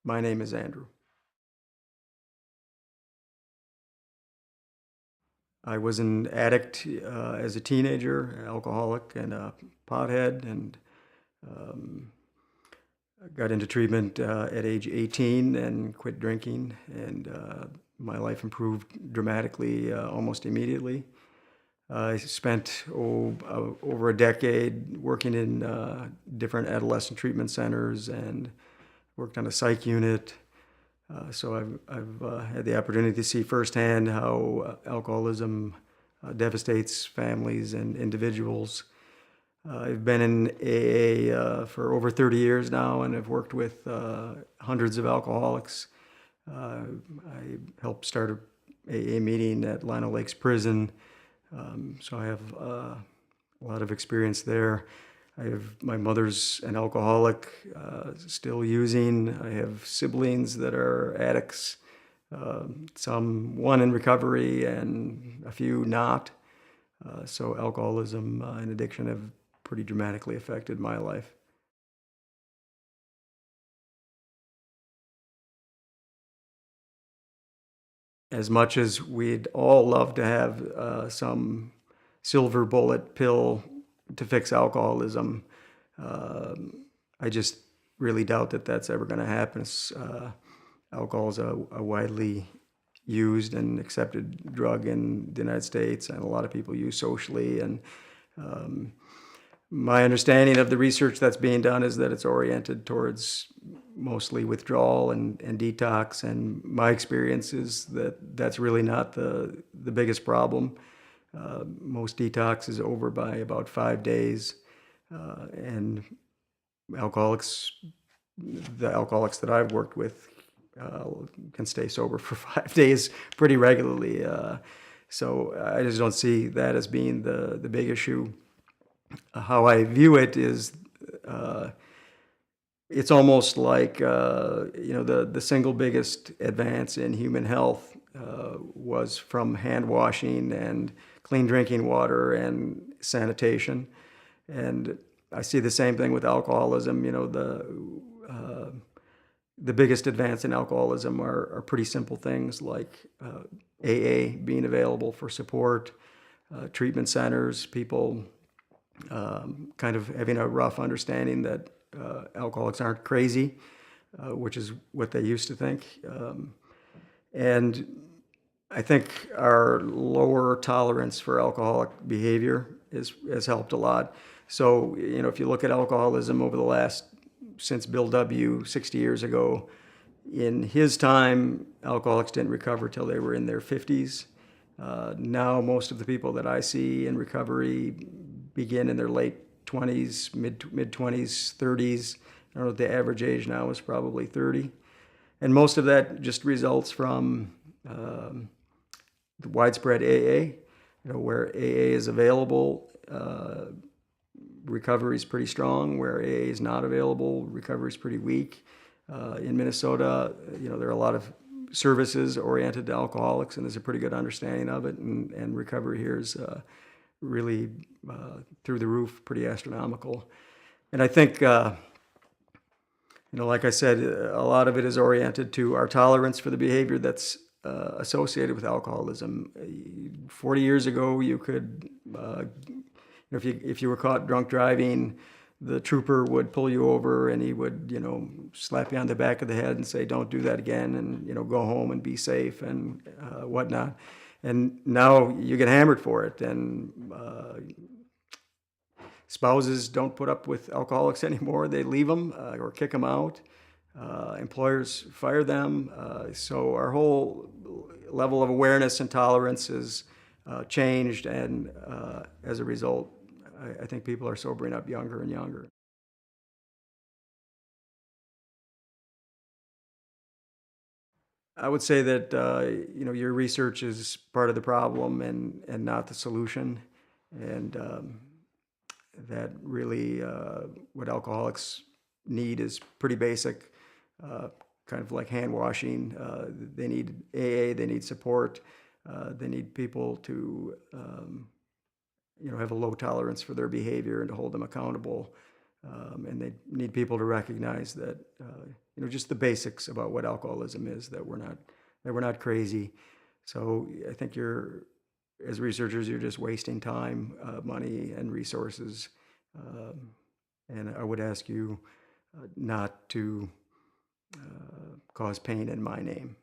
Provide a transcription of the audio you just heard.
My name is Andrew. I was an addict as a teenager, an alcoholic and a pothead, and um, got into treatment at age 18 and quit drinking. And my life improved dramatically almost immediately. I spent over a decade working in different adolescent treatment centers and worked on a psych unit. So I've had the opportunity to see firsthand how alcoholism devastates families and individuals. I've been in AA for over 30 years now, and I've worked with hundreds of alcoholics. I helped start a AA meeting at Lino Lakes Prison, so I have a lot of experience there. My mother's an alcoholic, still using. I have siblings that are addicts, one in recovery and a few not. So alcoholism and addiction have pretty dramatically affected my life. As much as we'd all love to have some silver bullet pill to fix alcoholism, I just really doubt that that's ever going to happen. Alcohol is a widely used and accepted drug in the United States, and a lot of people use socially. And um, my understanding of the research that's being done is that it's oriented towards mostly withdrawal and detox. And my experience is that that's really not the biggest problem. Most detox is over by about 5 days, and alcoholics, the alcoholics that I've worked with, uh, can stay sober for 5 days pretty regularly. So I just don't see that as being the big issue. How I view it is, uh, it's almost like the single biggest advance in human health was from hand washing and clean drinking water and sanitation. And I see the same thing with alcoholism. The biggest advance in alcoholism are pretty simple things like AA being available for support, treatment centers, people kind of having a rough understanding that alcoholics aren't crazy, which is what they used to think. And I think our lower tolerance for alcoholic behavior has helped a lot. So, if you look at alcoholism over the last, since Bill W. 60 years ago, in his time, alcoholics didn't recover till they were in their 50s. Now, most of the people that I see in recovery begin in their late 20s, mid 20s, 30s. I don't know, the average age now is probably 30. And most of that just results from the widespread AA, where AA is available, recovery is pretty strong. Where AA is not available, recovery is pretty weak. In Minnesota, there are a lot of services oriented to alcoholics, and there's a pretty good understanding of it. And recovery here is really through the roof, pretty astronomical. And I think, like I said, a lot of it is oriented to our tolerance for the behavior that's associated with alcoholism. 40 years ago, you could, if you were caught drunk driving, the trooper would pull you over and he would, slap you on the back of the head and say, "Don't do that again," and go home and be safe and whatnot. And now you get hammered for it, and spouses don't put up with alcoholics anymore. They leave them or kick them out. Employers fire them. So our whole level of awareness and tolerance has changed, and as a result, I think people are sobering up younger and younger. I would say that your research is part of the problem and not the solution, and that really what alcoholics need is pretty basic, uh, kind of like hand washing. They need AA, they need support, they need people to have a low tolerance for their behavior and to hold them accountable. And they need people to recognize that, just the basics about what alcoholism is, that we're not crazy. So I think as researchers, you're just wasting time, money, and resources. And I would ask you not to cause pain in my name.